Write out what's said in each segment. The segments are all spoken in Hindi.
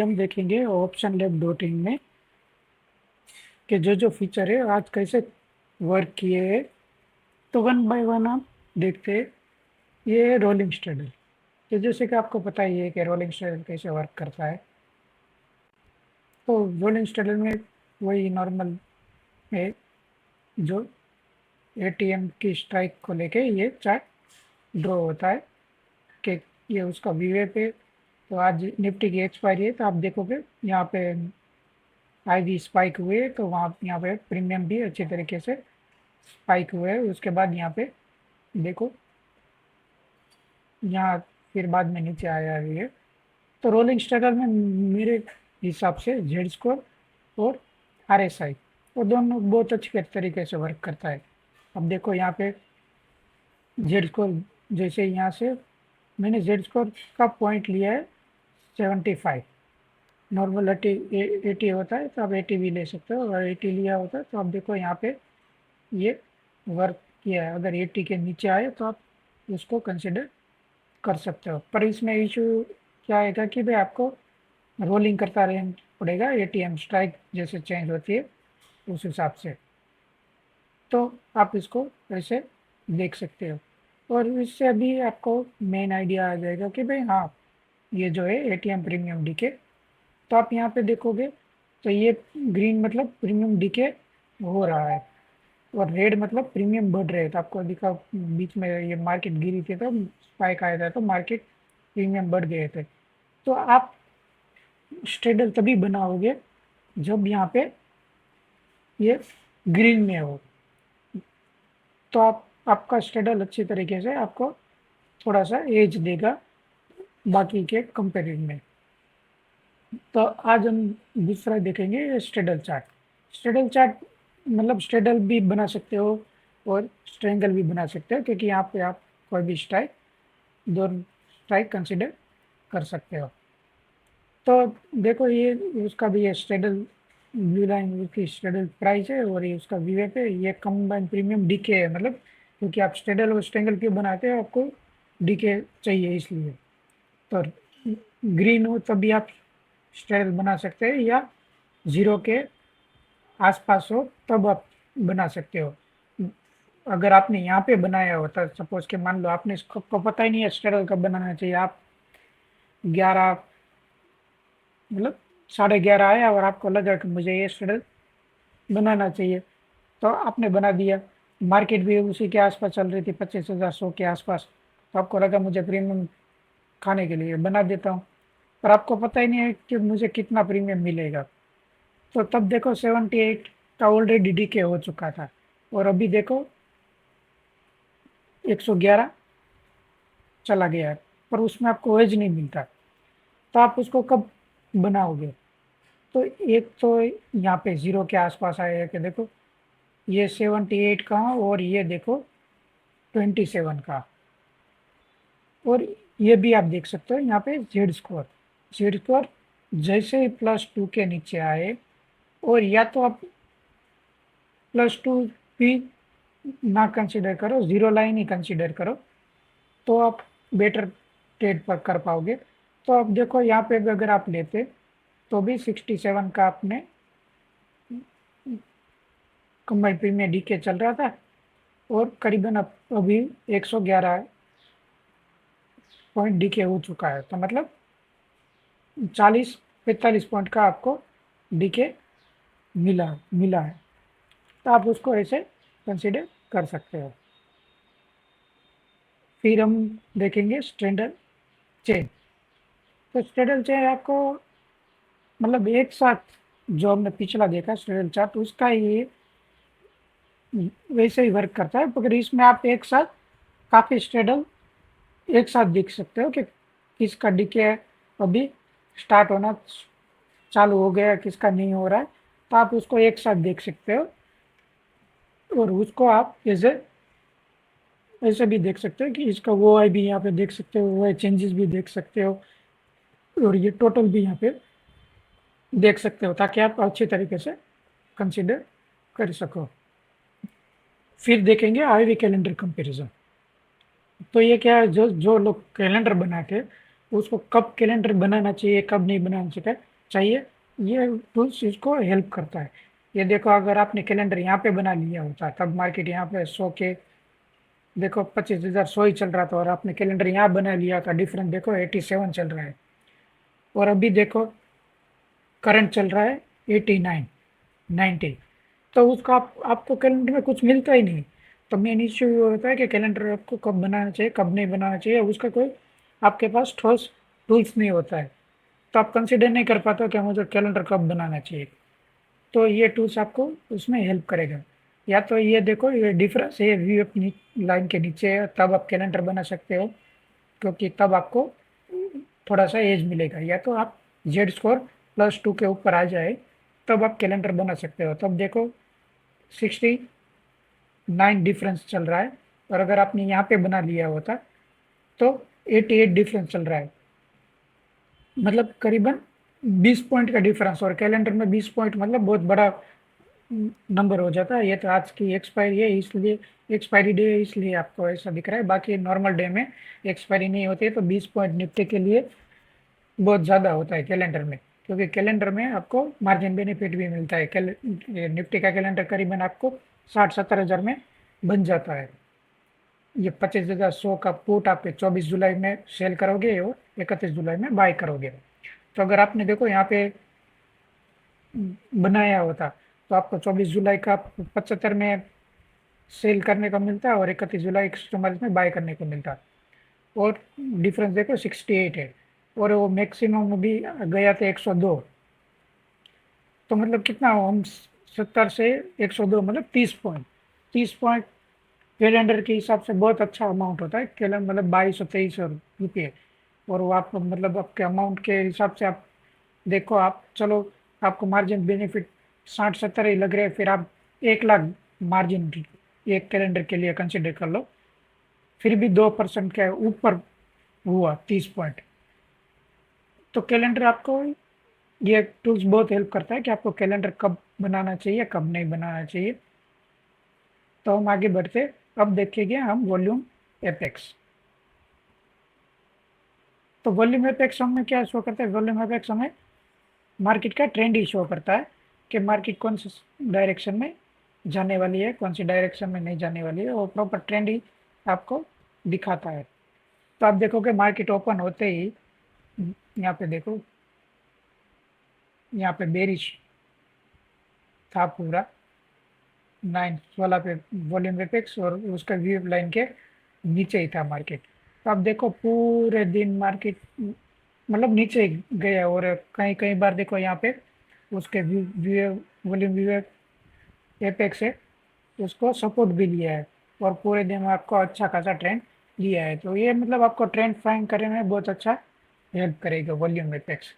हम देखेंगे ऑप्शन लैब डॉटिंग में कि जो जो फीचर है आज कैसे वर्क किए हैं। तो वन बाय वन आप देखते हैं। ये रोलिंग स्टडल, तो जैसे कि आपको पता ही है कि रोलिंग स्टडल कैसे वर्क करता है। तो रोलिंग स्टडल में वही नॉर्मल है, जो एटीएम की स्ट्राइक को लेके ये चार्ट ड्रॉ होता है कि ये उसका वीवे पे। तो आज निफ्टी की एक्सपायरी है, तो आप देखोगे यहाँ पे आईवी स्पाइक हुए, तो वहाँ यहाँ पे प्रीमियम भी अच्छे तरीके से स्पाइक हुए। उसके बाद यहाँ पे देखो, यहाँ फिर बाद में नीचे आया है ये। तो रोलिंग स्ट्रगल में मेरे हिसाब से जेड स्कोर और आरएसआई वो दोनों बहुत अच्छे तरीके से वर्क करता है। अब देखो यहाँ पे जेड स्कोर, जैसे यहाँ से मैंने जेड स्कोर का पॉइंट लिया है 75। नॉर्मल 80 होता है, तो आप 80 भी ले सकते हो। अगर 80 लिया होता है तो आप देखो यहाँ पे ये वर्क किया है। अगर 80 के नीचे आए तो आप उसको कंसिडर कर सकते हो। पर इसमें इशू क्या आएगा कि भाई आपको रोलिंग करता रहना पड़ेगा, एटीएम स्ट्राइक जैसे चेंज होती है उस हिसाब से। तो आप इसको ऐसे देख सकते हो, और इससे अभी आपको मेन आइडिया आ जाएगा कि भाई हाँ, ये जो है एटीएम प्रीमियम डीके। तो आप यहाँ पे देखोगे तो ये ग्रीन मतलब प्रीमियम डीके हो रहा है, और रेड मतलब प्रीमियम बढ़ रहे हैं। तो आपको दिखा बीच में ये मार्केट गिरी थी तो स्पाइक आया था, तो मार्केट प्रीमियम बढ़ गए थे। तो आप स्ट्रेडल तभी बनाओगे जब यहाँ पे ये ग्रीन में हो, तो आप आपका स्ट्रेडल अच्छी तरीके से आपको थोड़ा सा एज देगा बाकी के कंपेरिजन में। तो आज हम दूसरा देखेंगे स्ट्रेडल चार्ट। स्ट्रेडल चार्ट मतलब स्ट्रेडल भी बना सकते हो और स्ट्रेंगल भी बना सकते हो, क्योंकि यहाँ पे आप कोई भी स्ट्राइक, दोनों स्ट्राइक कंसिडर कर सकते हो। तो देखो ये उसका भी ये स्ट्रेडल ब्लू लाइन उसकी स्ट्रेडल प्राइस है, और ये उसका वीवे पे ये कंबाइन प्रीमियम डीके है। मतलब क्योंकि आप स्ट्रेडल और स्ट्रेंगल क्यों बनाते हो, आपको डीके चाहिए इसलिए। तो ग्रीन हो तभी आप स्ट्रेडल बना सकते हैं, या जीरो के आसपास हो तब आप बना सकते हो। अगर आपने यहाँ पे बनाया होता, सपोज के मान लो आपने इसको को पता ही नहीं है स्ट्रेडल कब बनाना चाहिए, आप 11 मतलब 11:30 आया और आपको लगा कि मुझे ये स्ट्रेडल बनाना चाहिए, तो आपने बना दिया। मार्केट भी उसी के आसपास चल रही थी, 25,000 100 के आसपास। तो आपको लगा मुझे प्रीमियम खाने के लिए बना देता हूँ, पर आपको पता ही नहीं है कि मुझे कितना प्रीमियम मिलेगा। तो तब देखो 78 का ऑलरेडी डीके हो चुका था, और अभी देखो 111 चला गया है, पर उसमें आपको एज नहीं मिलता। तो आप उसको कब बनाओगे? तो एक तो यहाँ पे जीरो के आसपास आएगा कि देखो ये 78 का, और ये देखो 27 का। और ये भी आप देख सकते हो यहाँ पे जेड स्कोर जैसे ही +2 के नीचे आए, और या तो आप +2 भी ना कंसिडर करो, जीरो लाइन ही कंसिडर करो, तो आप बेटर ट्रेड पर कर पाओगे। तो अब देखो यहाँ पे भी अगर आप लेते तो भी 67 का आपने कंबाइंड प्रीमियम डीके चल रहा था, और करीबन अब अभी 111 पॉइंट डीके हो चुका है। तो मतलब 40-45 पॉइंट का आपको डीके मिला मिला है। तो आप उसको ऐसे कंसिडर कर सकते हो। फिर हम देखेंगे स्टैंडर्ड चेन। तो स्टैंडर्ड चेन आपको मतलब एक साथ जो हमने पिछला देखा स्टैंडर्ड चार्ट उसका ही वैसे ही वर्क करता है, मगर इसमें आप एक साथ काफ़ी स्ट्रेडल एक साथ देख सकते हो कि किसका डीके अभी स्टार्ट होना चालू हो गया, किसका नहीं हो रहा है। तो आप उसको एक साथ देख सकते हो, और उसको आप ऐसे ऐसे भी देख सकते हो कि इसका वो आई भी यहाँ पे देख सकते हो, वो आई चेंजेस भी देख सकते हो, और ये टोटल भी यहाँ पे देख सकते हो, ताकि आप अच्छे तरीके से कंसिडर कर सको। फिर देखेंगे आईवी कैलेंडर कंपैरिजन। तो ये क्या है, जो जो लोग कैलेंडर बनाते हैं उसको कब कैलेंडर बनाना चाहिए कब नहीं बनाना चाहिए चाहिए, ये टूल्स इसको हेल्प करता है। ये देखो, अगर आपने कैलेंडर यहाँ पे बना लिया होता तब मार्केट यहाँ पे 100 के, देखो 25,000 100 ही चल रहा था, और आपने कैलेंडर यहाँ बना लिया था, डिफरेंस देखो 87 चल रहा है। और अभी देखो करंट चल रहा है 89, 90। तो उसका आपको कैलेंडर में कुछ मिलता ही नहीं। तो मेन इश्यू ये होता है कि कैलेंडर आपको कब बनाना चाहिए, कब नहीं बनाना चाहिए, उसका कोई आपके पास ठोस टूल्स नहीं होता है। तो आप कंसिडर नहीं कर पाते हो कि मुझे कैलेंडर कब बनाना चाहिए। तो ये टूल्स आपको उसमें हेल्प करेगा। या तो ये देखो, ये डिफरेंस है, व्यू अपनी लाइन के नीचे है, तब आप कैलेंडर बना सकते हो, क्योंकि तब आपको थोड़ा सा एज मिलेगा। या तो आप जेड स्कोर +2 के ऊपर आ जाए, तब आप कैलेंडर बना सकते हो। तब देखो 69 डिफरेंस चल रहा है, और अगर आपने यहाँ पे बना लिया होता तो 88 डिफरेंस चल रहा है, मतलब करीबन 20 पॉइंट का डिफरेंस। और कैलेंडर में 20 पॉइंट मतलब बहुत बड़ा नंबर हो जाता है। ये तो आज की एक्सपायरी है, इसलिए एक्सपायरी डे है, इसलिए आपको ऐसा दिख रहा है। बाकी नॉर्मल डे में एक्सपायरी नहीं होती है, तो 20 पॉइंट निफ्टी के लिए बहुत ज़्यादा होता है कैलेंडर में, क्योंकि कैलेंडर में आपको मार्जिन बेनिफिट भी मिलता है। निफ्टी का कैलेंडर करीबन आपको 60-70 हज़ार में बन जाता है। ये 25,000 100 का पुट आप 24 जुलाई में सेल करोगे और 31 जुलाई में बाय करोगे। तो अगर आपने देखो यहाँ पे बनाया होता, तो आपको 24 जुलाई का 75 में सेल करने को मिलता है, और 31 जुलाई 144 में बाय करने को मिलता है। और डिफरेंस देखो 68 है, और वो मैक्सिमम भी गया था 102। तो मतलब कितना हम 70 से 102 मतलब 30 पॉइंट, 30 पॉइंट कैलेंडर के हिसाब से बहुत अच्छा अमाउंट होता है। कैलेंडर मतलब 2200-2300 रुपये। और वो आप मतलब आपके अमाउंट के हिसाब से आप देखो, आप चलो आपको मार्जिन बेनिफिट 60-70 ही लग रहे हैं, फिर आप 1 लाख मार्जिन एक कैलेंडर के लिए कंसिडर कर लो, फिर भी 2% के ऊपर हुआ 30 पॉइंट। तो कैलेंडर आपको, ये टूल्स बहुत हेल्प करता है कि आपको कैलेंडर कब बनाना चाहिए, कब नहीं बनाना चाहिए। तो हम आगे बढ़ते, अब देखेंगे हम वॉल्यूम एपेक्स। तो वॉल्यूम एपेक्स हमें क्या शो करता है? वॉल्यूम एपेक्स हमें मार्केट का ट्रेंड ही शो करता है कि मार्केट कौन सी डायरेक्शन में जाने वाली है, कौन सी डायरेक्शन में नहीं जाने वाली है, और प्रॉपर ट्रेंड ही आपको दिखाता है। तो आप देखोगे मार्केट ओपन होते ही यहाँ पे देखो, यहाँ पे बेरिश था पूरा 9 16 पे वॉल्यूम एपेक्स, और उसका व्यू लाइन के नीचे ही था मार्केट। तो आप देखो पूरे दिन मार्केट मतलब नीचे ही गया, और कहीं कहीं बार देखो यहाँ पे उसके view view volume view apex है, उसको सपोर्ट भी लिया है, और पूरे दिन में आपको अच्छा खासा ट्रेंड लिया है। तो ये मतलब आपको ट्रेंड फाइंड करने में बहुत अच्छा हेल्प करेगा वॉल्यूम एपेक्स।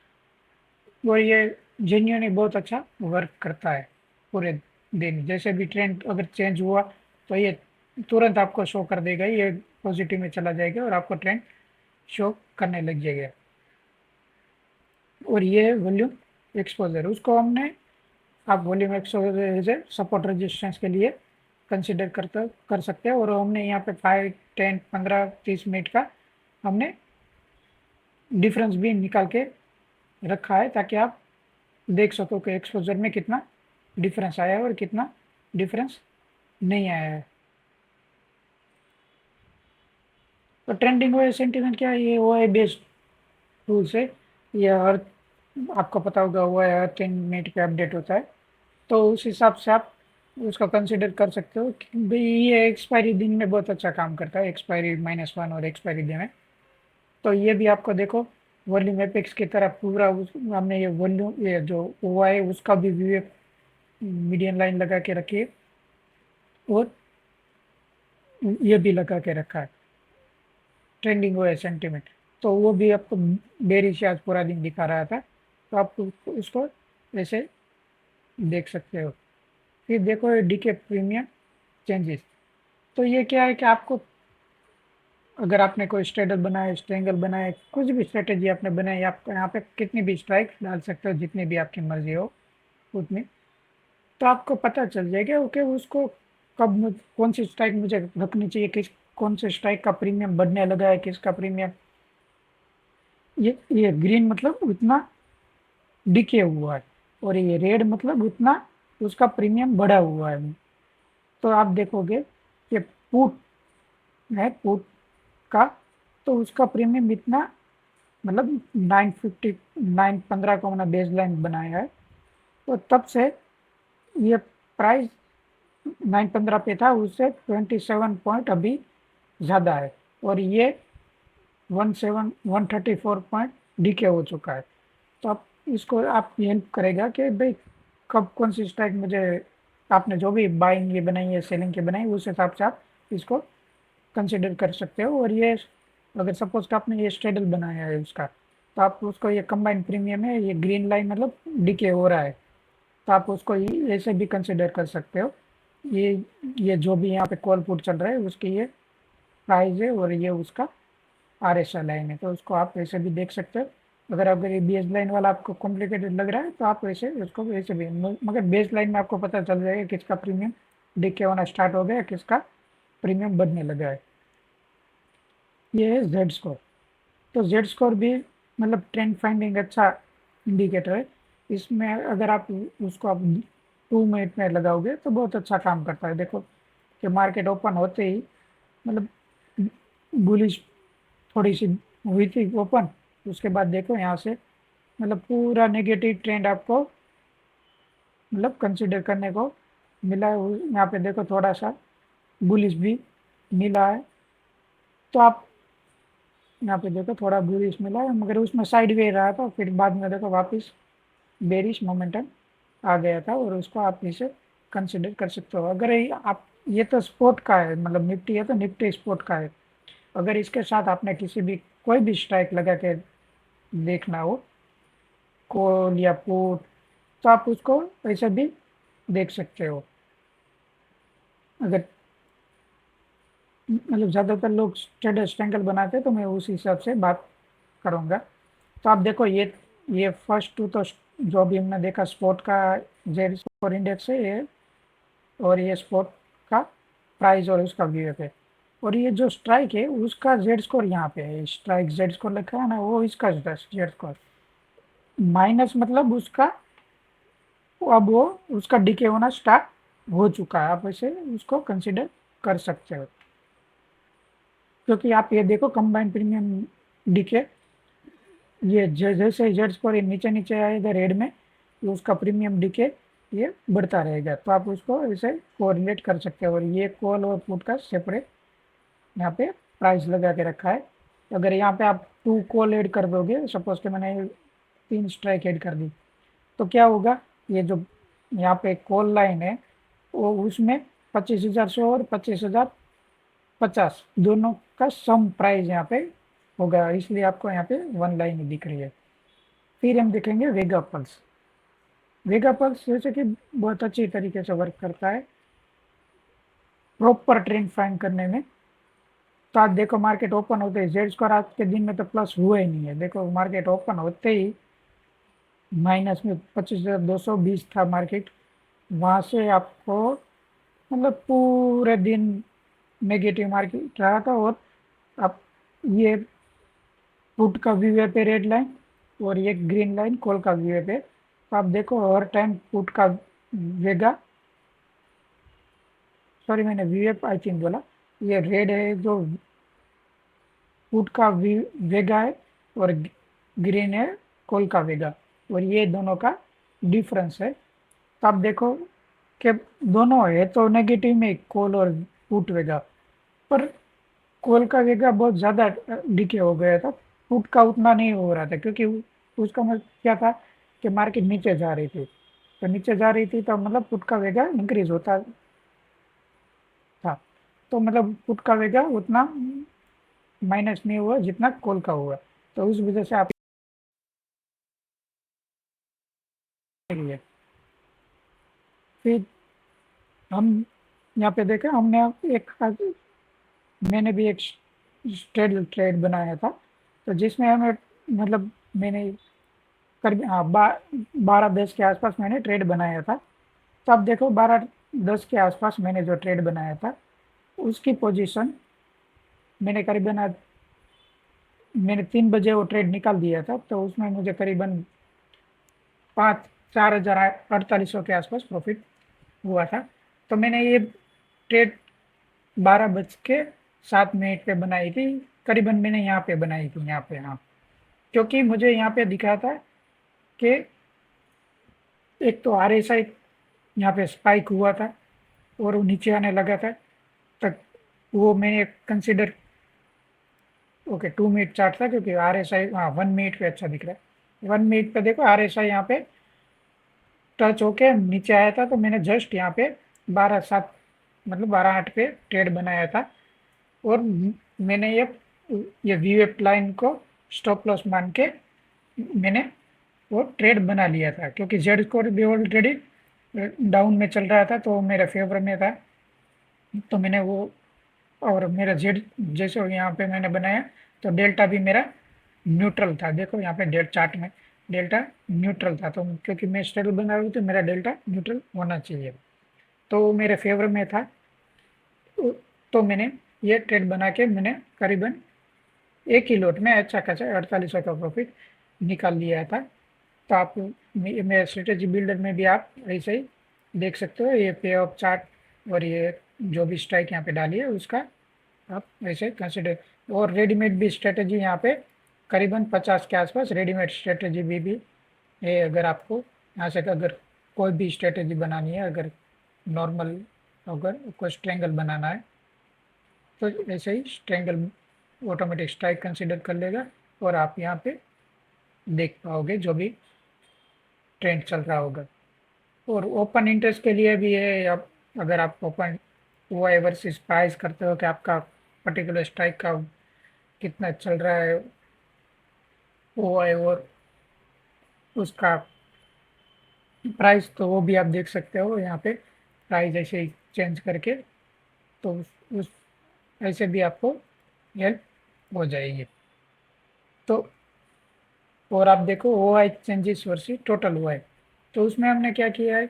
और ये जेन्युइनली बहुत अच्छा वर्क करता है पूरे दिन। जैसे भी ट्रेंड अगर चेंज हुआ, तो ये तुरंत आपको शो कर देगा, ये पॉजिटिव में चला जाएगा और आपको ट्रेंड शो करने लग जाएगा। और ये वॉल्यूम एक्सपोजर, उसको हमने, आप वॉल्यूम एक्सपोजर सपोर्ट रेजिस्टेंस के लिए कंसिडर कर सकते हैं। और हमने यहाँ पे 5 10 15 30 मिनट का हमने डिफरेंस भी निकाल के रखा है, ताकि आप देख सको कि एक्सपोजर में कितना डिफरेंस आया है और कितना डिफरेंस नहीं आया है। तो ट्रेंडिंग वो सेंटीमेंट क्या है? ये वो है बेस्ड टूल्स है। ये हर, आपको पता होगा, वो है हर 10 मिनट पे अपडेट होता है। तो उस हिसाब से आप उसका कंसिडर कर सकते हो कि भाई ये एक्सपायरी दिन में बहुत अच्छा काम करता है, एक्सपायरी -1 और एक्सपायरी डे में। तो ये भी आपको देखो वॉल्यूम एपेक्स की तरह पूरा हमने ये वॉल्यूम, ये जो हुआ है उसका भी व्यू मीडियन लाइन लगा के रखी है, और ये भी लगा के रखा है ट्रेंडिंग हुआ है सेंटीमेंट। तो वो भी आपको बेरिश आज पूरा दिन दिखा रहा था, तो आप उसको ऐसे देख सकते हो। फिर देखो डीके प्रीमियम चेंजेस। तो ये क्या है कि आपको, अगर आपने कोई स्ट्रेडल बनाया, स्ट्रेंगल बनाया, कुछ भी स्ट्रेटेजी आपने बनाई, आप यहाँ पे कितनी भी स्ट्राइक डाल सकते हो, जितनी भी आपकी मर्जी हो उतनी। तो आपको पता चल जाएगा ओके उसको कौन सी स्ट्राइक मुझे रखनी चाहिए, किस कौन से स्ट्राइक का प्रीमियम बढ़ने लगा है, किसका प्रीमियम, ये ग्रीन मतलब उतना डिके हुआ है, और ये रेड मतलब उतना उसका प्रीमियम बढ़ा हुआ है। तो आप देखोगे कि पुट है, पुट का, तो उसका प्रीमियम इतना, मतलब 950, 915 का मैंने बेस लाइन बनाया है, तो तब से ये प्राइस 915 पे था, उससे 27 पॉइंट अभी ज़्यादा है, और ये 134 पॉइंट डीके हो चुका है। तो आप इसको आप हेल्प करेगा कि भाई कब कौन सी स्ट्राइक मुझे, आपने जो भी बाइंग ये बनाई है, सेलिंग की बनाई, उस हिसाब से आप इसको कंसिडर कर सकते हो। और ये अगर सपोज का आपने ये स्ट्रेडल बनाया है उसका, तो आप उसको, ये कंबाइंड प्रीमियम है, ये ग्रीन लाइन मतलब डिके हो रहा है, तो आप उसको ऐसे भी कंसिडर कर सकते हो। ये ये जो भी यहाँ पे कॉल पुट चल रहा है उसकी ये प्राइस है, और ये उसका आरएसआई लाइन है, तो उसको आप ऐसे भी देख सकते हो। अगर ये बेस लाइन वाला आपको कॉम्प्लिकेटेड लग रहा है, तो आप वैसे उसको वैसे भी, मगर बेस लाइन में आपको पता चल जाएगा किसका प्रीमियम डिके होना स्टार्ट हो गया, किसका प्रीमियम बढ़ने लगा है। ये है जेड स्कोर। तो जेड स्कोर भी मतलब ट्रेंड फाइंडिंग अच्छा इंडिकेटर है। इसमें अगर आप उसको आप 2 मिनट में लगाओगे तो बहुत अच्छा काम करता है। देखो कि मार्केट ओपन होते ही, मतलब बुलिश थोड़ी सी हुई थी ओपन, उसके बाद देखो यहाँ से मतलब पूरा नेगेटिव ट्रेंड आपको मतलब कंसिडर करने को मिला है। यहाँ पे देखो थोड़ा सा बुलिश भी मिला है, तो आप यहाँ पे देखो थोड़ा बुलिश मिला है, मगर उसमें साइड वे रहा था, फिर बाद में देखो वापस बेरिश मोमेंटम आ गया था, और उसको आप इसे कंसिडर कर सकते हो। अगर आप, ये तो स्पोर्ट का है, मतलब निफ्टी है तो निफ्टी स्पोर्ट का है। अगर इसके साथ आपने किसी भी कोई भी स्ट्राइक लगा के देखना हो, कॉल या पुट, तो आप उसको ऐसे भी देख सकते हो। अगर मतलब ज़्यादातर लोग स्ट्रेट स्ट्रैंगल बनाते हैं, तो मैं उस हिसाब से बात करूँगा। तो आप देखो ये फर्स्ट टू तो जो भी हमने देखा स्पोर्ट का जेड स्कोर इंडेक्स है ये, और ये स्पोर्ट का प्राइस और उसका व्यू है। और ये जो स्ट्राइक है उसका जेड स्कोर यहाँ पे है, स्ट्राइक जेड स्कोर लिखा है ना, वो इसका जेड स्कोर माइनस, मतलब उसका अब वो उसका डिके होना स्टार्ट हो चुका है। आप इसे उसको कंसिडर कर सकते हो, क्योंकि आप ये देखो कंबाइंड प्रीमियम डिके, ये जैसे जेड स्कोर ये नीचे नीचे आएगा रेड में, तो उसका प्रीमियम डिके ये बढ़ता रहेगा। तो आप उसको ऐसे कोरिलेट कर सकते हो। और ये कॉल और पुट का सेपरेट यहाँ पे प्राइस लगा के रखा है। अगर यहाँ पे आप 2 कॉल ऐड कर दोगे, सपोज के मैंने 3 स्ट्राइक ऐड कर दी, तो क्या होगा, ये जो यहाँ पे कॉल लाइन है, वो उसमें 25,100 और 25,050 दोनों का सम प्राइस यहाँ पे होगा, इसलिए आपको यहाँ पे वन लाइन ही दिख रही है। फिर हम देखेंगे वेगा पल्स। वेगा पल्स जैसे कि बहुत अच्छी तरीके से वर्क करता है प्रॉपर ट्रेंड फाइंड करने में। तो आज देखो मार्केट ओपन होते ही जेड स्क्वायर आज के दिन में तो प्लस हुआ ही नहीं है। देखो मार्केट ओपन होते ही माइनस में 25,220 था मार्केट, वहां से आपको मतलब पूरे दिन नेगेटिव मार्केट रहा था। और अब ये पुट का व्यू है पे रेड लाइन, और ये ग्रीन लाइन कॉल का व्यू है पे, तो आप देखो हर टाइम पुट का वेगा, सॉरी मैंने व्यू आई थिंक बोला, ये रेड है जो पुट का वेगा है, और ग्रीन है कॉल का वेगा, और ये दोनों का डिफरेंस है। तो आप देखो कि दोनों है तो नेगेटिव में कॉल और पुट वेगा, पर कॉल का वेगा बहुत ज़्यादा डिके हो गया था, पुट का उतना नहीं हो रहा था, क्योंकि उसका मतलब क्या था कि मार्केट नीचे जा रही थी, तो नीचे जा रही थी तो मतलब पुट का वेगा इंक्रीज होता था। तो मतलब पुट का वेगा उतना माइनस नहीं हुआ जितना कॉल का हुआ, तो उस वजह से आप लिए। फिर हम यहाँ पे देखें, हमने एक मैंने भी एक ट्रेड ट्रेड बनाया था, तो जिसमें हमें मतलब मैंने करीब, हाँ, 12-10 के आसपास मैंने ट्रेड बनाया था। तो अब देखो 12-10 के आसपास मैंने जो ट्रेड बनाया था, उसकी पोजीशन मैंने करीबन मैंने 3 बजे वो ट्रेड निकाल दिया था, तो उसमें मुझे करीबन 4,4800 के आसपास प्रॉफिट हुआ था। तो मैंने ये ट्रेड 12:07 पे बनाई थी, करीबन मैंने यहाँ पे बनाई थी, यहाँ पे, हाँ, क्योंकि मुझे यहाँ पे दिखा था कि एक तो RSI यहाँ पे स्पाइक हुआ था और वो नीचे आने लगा था, तक वो मैंने कंसिडर, ओके 2 मिनट चार्ट था, क्योंकि RSI, हाँ, 1 मिनट पे अच्छा दिख रहा है। 1 मिनट पे देखो RSI यहाँ पे टच होके नीचे आया था, तो मैंने जस्ट यहाँ पे 12:07 मतलब 12:08 पे ट्रेड बनाया था। और मैंने ये वीएफ लाइन को स्टॉप लॉस मान के मैंने वो ट्रेड बना लिया था, क्योंकि जेड स्कोर भी ऑलरेडी डाउन में चल रहा था, तो मेरे फेवर में था। तो मैंने वो, और मेरा जेड जैसे यहाँ पे मैंने बनाया, तो डेल्टा भी मेरा न्यूट्रल था। देखो यहाँ पे डेट चार्ट में डेल्टा न्यूट्रल था, तो क्योंकि मैं स्टेबल बना रहा हूँ तो मेरा डेल्टा न्यूट्रल होना चाहिए, तो वो मेरे फेवर में था। तो मैंने ये ट्रेड बना के मैंने करीबन एक ही लोट में अच्छा खासा 4800 का प्रॉफिट निकाल लिया था। तो आप मेरे स्ट्रेटेजी बिल्डर में भी आप ऐसे ही देख सकते हो, ये पे ऑफ चार्ट और ये जो भी स्ट्राइक यहाँ पे डाली है उसका आप ऐसे कंसिडर। और रेडीमेड भी स्ट्रेटेजी यहाँ पे करीबन 50 के आसपास रेडीमेड स्ट्रेटेजी भी है। अगर आपको यहाँ से अगर कोई भी स्ट्रेटेजी बनानी है, अगर नॉर्मल, अगर कोई स्ट्रेंगल बनाना है, तो ऐसे ही स्ट्रेंगल ऑटोमेटिक स्ट्राइक कंसिडर कर लेगा, और आप यहाँ पे देख पाओगे जो भी ट्रेंड चल रहा होगा। और ओपन इंटरेस्ट के लिए भी है, आप अगर आप ओपन वो वर्सेस प्राइस करते हो कि आपका पर्टिकुलर स्ट्राइक का कितना चल रहा है वो है, और उसका प्राइस, तो वो भी आप देख सकते हो यहाँ पे प्राइस ऐसे ही चेंज करके, तो उस ऐसे भी आपको हेल्प हो जाएगी। तो और आप देखो OI changes versus total OI, तो उसमें हमने क्या किया है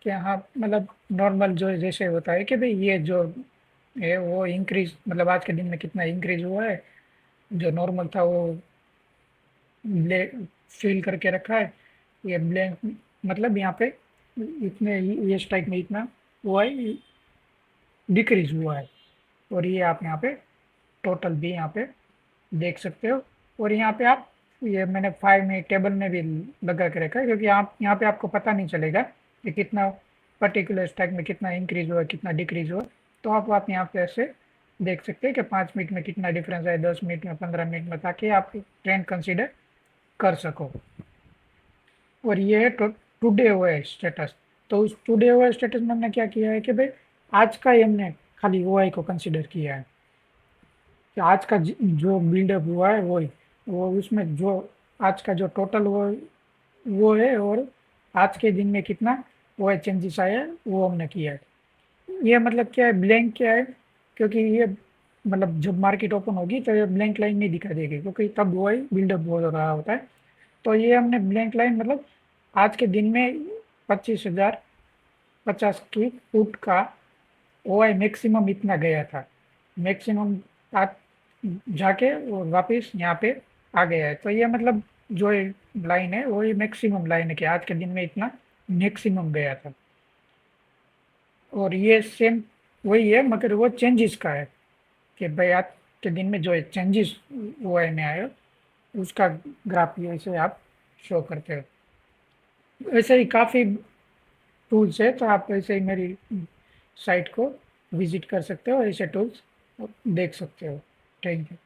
कि हाँ, मतलब नॉर्मल जो जैसे होता है कि भाई ये जो है वो इंक्रीज, मतलब आज के दिन में कितना इंक्रीज हुआ है, जो नॉर्मल था वो ब्लैक फिल करके रखा है, ये ब्लैंक, मतलब यहाँ पे इतने, ये स्ट्राइक में इतना OI डिक्रीज हुआ है। और ये आप यहाँ पे टोटल भी यहाँ पे देख सकते हो। और यहाँ पे आप, ये मैंने 5 मिनट टेबल में भी लगा के रखा है, क्योंकि आप यहाँ पे आपको पता नहीं चलेगा कि कितना पर्टिकुलर स्टॉक में कितना इंक्रीज हुआ कितना डिक्रीज हुआ। तो आप यहाँ पे ऐसे देख सकते हैं कि 5 मिनट में कितना डिफरेंस है, 10 मिनट में, 15 मिनट में, ताकि आप ट्रेंड कंसीडर कर सको। और ये है टुडे हुआ है स्टेटस। तो उस टुडे हुआ स्टेटस में हमने क्या किया है कि भाई आज का ही हमने खाली OI को कंसिडर किया है, कि आज का जो बिल्डअप हुआ है वो उसमें जो आज का जो टोटल वो है, और आज के दिन में कितना वो चेंजेस आया है वो हमने किया है। ये मतलब क्या है, ब्लैंक क्या है, क्योंकि ये मतलब जब मार्केट ओपन होगी तो ये ब्लैंक लाइन नहीं दिखा देगी, क्योंकि तब वो बिल्डअप हो रहा होता है। तो ये हमने ब्लैंक लाइन मतलब आज के दिन में 25,050 की पुट का OI मैक्सिमम इतना गया था, मैक्सिमम आज जाके वो वापस यहाँ पे आ गया है। तो ये मतलब जो लाइन है वो ये मैक्सिमम लाइन है कि आज के दिन में इतना मैक्सिमम गया था। और ये सेम वही है, मगर वो चेंजेस का है कि भाई आज के दिन में जो चेंजेस OI में आए उसका ग्राफ ये ऐसे आप शो करते हो। ऐसे ही काफ़ी टूल्स है, तो आप ऐसे ही मेरी साइट को विजिट कर सकते हो, ऐसे टूल्स देख सकते हो। Thank you.